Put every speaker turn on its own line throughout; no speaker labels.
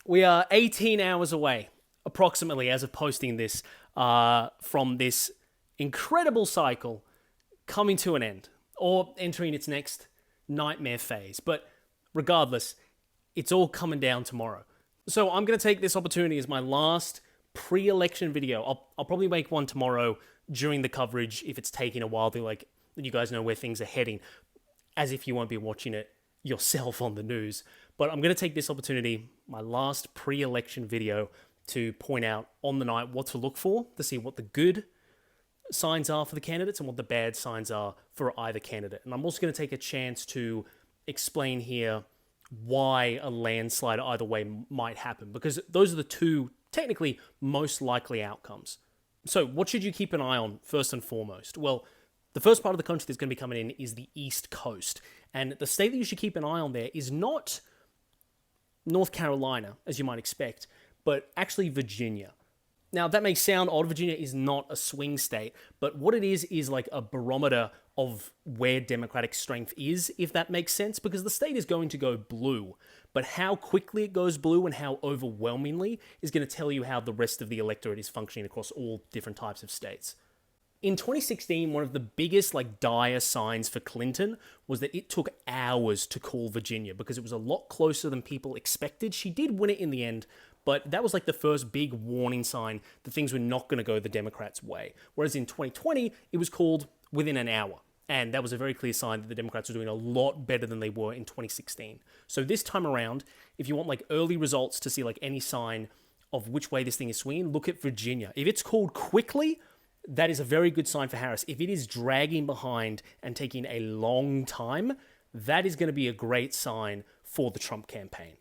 We are 18 hours away, approximately, as of posting this, from this incredible cycle coming to an end, or entering its next nightmare phase. But regardless, it's all coming down tomorrow. So I'm going to take this opportunity as my last pre-election video. I'll probably make one tomorrow during the coverage if it's taking a while to, like, you guys know where things are heading, as if you won't be watching it yourself on the news. But I'm going to take this opportunity, my last pre-election video, to point out on the night what to look for, to see what the good signs are for the candidates and what the bad signs are for either candidate. And I'm also going to take a chance to explain here why a landslide either way might happen, because those are the two technically most likely outcomes. So what should you keep an eye on first and foremost? Well, the first part of the country that's going to be coming in is the East Coast. And the state that you should keep an eye on there is not North Carolina, as you might expect, but actually Virginia. Now, that may sound odd. Virginia is not a swing state, but what it is like a barometer of where Democratic strength is, if that makes sense, because the state is going to go blue. But how quickly it goes blue and how overwhelmingly is going to tell you how the rest of the electorate is functioning across all different types of states. In 2016, one of the biggest dire signs for Clinton was that it took hours to call Virginia because it was a lot closer than people expected. She did win it in the end, but that was like the first big warning sign that things were not going to go the Democrats' way. Whereas in 2020, it was called within an hour. And that was a very clear sign that the Democrats were doing a lot better than they were in 2016. So this time around, if you want early results to see any sign of which way this thing is swinging, look at Virginia. If it's called quickly, that is a very good sign for Harris. If it is dragging behind and taking a long time, that is going to be a great sign for the Trump campaign.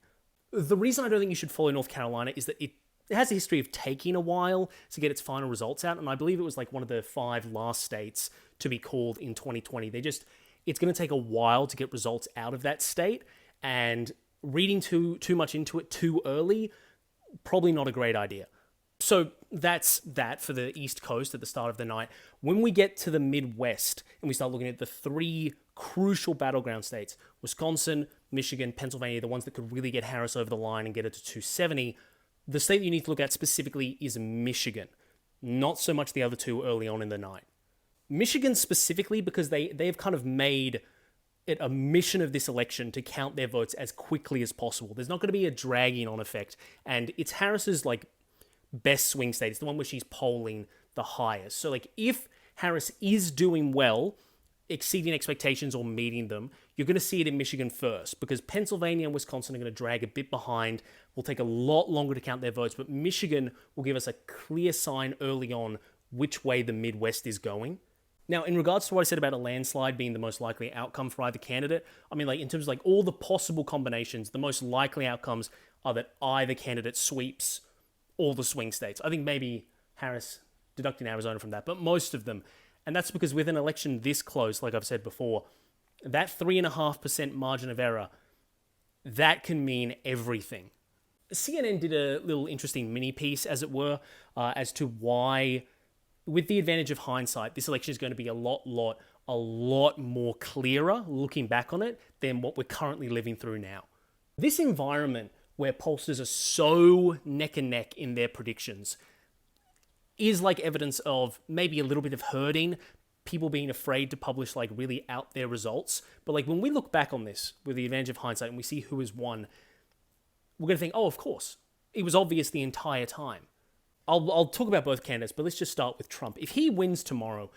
The reason I don't think you should follow North Carolina is that it has a history of taking a while to get its final results out, and I believe it was one of the 5 last states to be called in 2020. It's going to take a while to get results out of that state, and reading too much into it too early, probably not a great idea. So that's that for the East Coast at the start of the night. When we get to the Midwest and we start looking at the 3 crucial battleground states, Wisconsin, Michigan, Pennsylvania, the ones that could really get Harris over the line and get it to 270, the state that you need to look at specifically is Michigan, not so much the other 2 early on in the night. Michigan specifically because they've kind of made it a mission of this election to count their votes as quickly as possible. There's not going to be a dragging on effect, and it's Harris's best swing state. It's the one where she's polling the highest. So if Harris is doing well, exceeding expectations or meeting them, you're going to see it in Michigan first, because Pennsylvania and Wisconsin are going to drag a bit behind, will take a lot longer to count their votes, but Michigan will give us a clear sign early on which way the Midwest is going. Now, in regards to what I said about a landslide being the most likely outcome for either candidate, I mean, in terms of all the possible combinations, the most likely outcomes are that either candidate sweeps all the swing states. I think maybe Harris deducting Arizona from that, but most of them. And that's because with an election this close, like I've said before, that 3.5% margin of error, that can mean everything. CNN did a little interesting mini piece, as it were, as to why, with the advantage of hindsight, this election is going to be a lot more clearer looking back on it than what we're currently living through now. This environment where pollsters are so neck and neck in their predictions is evidence of maybe a little bit of herding, people being afraid to publish really out there results. But when we look back on this with the advantage of hindsight and we see who has won, we're going to think, oh, of course, it was obvious the entire time. I'll talk about both candidates, but let's just start with Trump. If he wins tomorrow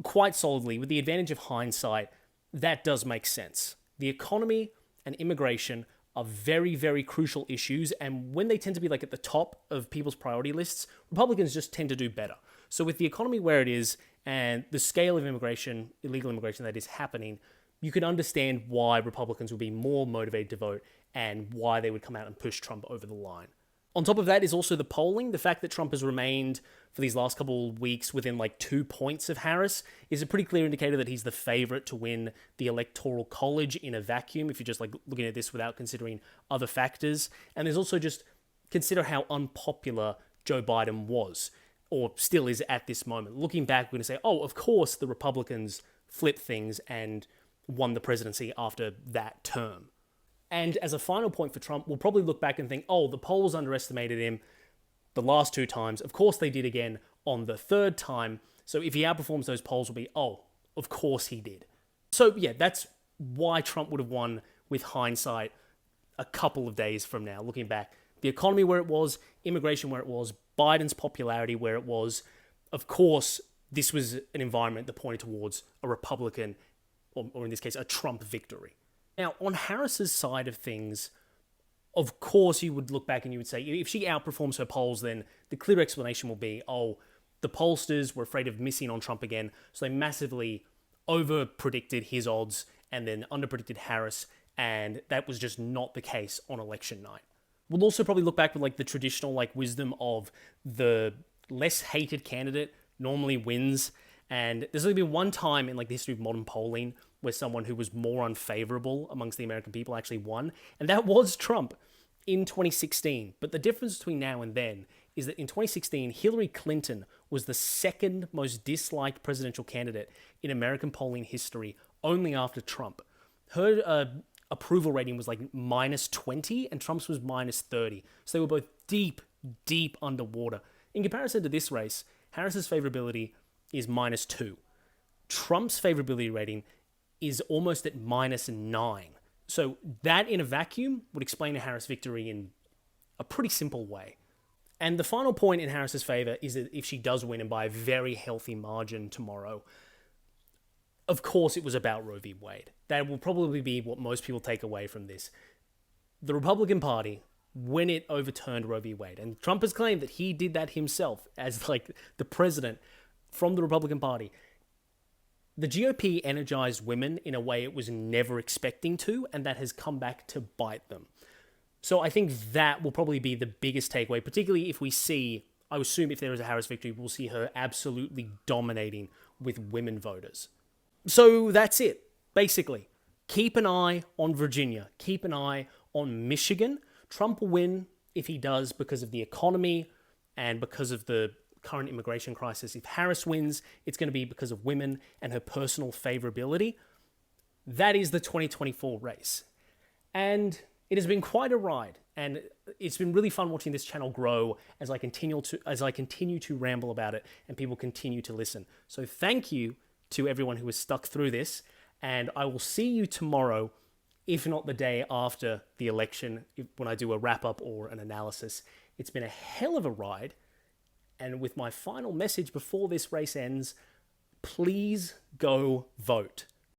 quite solidly with the advantage of hindsight, that does make sense. The economy and immigration are very, very crucial issues, and when they tend to be at the top of people's priority lists, Republicans just tend to do better. So with the economy where it is and the scale of immigration, illegal immigration that is happening, you can understand why Republicans would be more motivated to vote and why they would come out and push Trump over the line. On top of that is also the polling. The fact that Trump has remained for these last couple of weeks within 2 points of Harris is a pretty clear indicator that he's the favorite to win the Electoral College in a vacuum, if you're just looking at this without considering other factors. And there's also just consider how unpopular Joe Biden was, or still is at this moment. Looking back, we're going to say, oh, of course the Republicans flipped things and won the presidency after that term. And as a final point for Trump, we'll probably look back and think, oh, the polls underestimated him the last 2 times. Of course they did again on the 3rd time. So if he outperforms those polls, will be, oh, of course he did. So yeah, that's why Trump would have won with hindsight a couple of days from now, looking back. The economy where it was, immigration where it was, Biden's popularity where it was. Of course, this was an environment that pointed towards a Republican, or in this case, a Trump victory. Now, on Harris's side of things, of course, you would look back and you would say, if she outperforms her polls, then the clear explanation will be, oh, the pollsters were afraid of missing on Trump again, so they massively over-predicted his odds and then under-predicted Harris, and that was just not the case on election night. We'll also probably look back with like the traditional wisdom of the less hated candidate normally wins, and there's only been one time in the history of modern polling where someone who was more unfavorable amongst the American people actually won, and that was Trump in 2016. But the difference between now and then is that in 2016, Hillary Clinton was the 2nd most disliked presidential candidate in American polling history, only after Trump. Her approval rating was minus 20, and Trump's was minus 30. So they were both deep, deep underwater. In comparison to this race, Harris's favorability is minus 2. Trump's favorability rating is almost at minus 9. So that in a vacuum would explain a Harris victory in a pretty simple way. And the final point in Harris's favor is that if she does win and by a very healthy margin tomorrow, of course it was about Roe v. Wade. That will probably be what most people take away from this. The Republican Party, when it overturned Roe v. Wade, and Trump has claimed that he did that himself as the president from the Republican Party, the GOP energized women in a way it was never expecting to, and that has come back to bite them. So I think that will probably be the biggest takeaway, particularly if we see, I assume if there is a Harris victory, we'll see her absolutely dominating with women voters. So that's it, basically. Keep an eye on Virginia. Keep an eye on Michigan. Trump will win if he does because of the economy and because of the current immigration crisis. If Harris wins, it's going to be because of women and her personal favorability. That is the 2024 race. And it has been quite a ride, and it's been really fun watching this channel grow as I continue to ramble about it and people continue to listen. So thank you to everyone who has stuck through this, and I will see you tomorrow, if not the day after the election, when I do a wrap-up or an analysis. It's been a hell of a ride, and with my final message before this race ends, please go vote.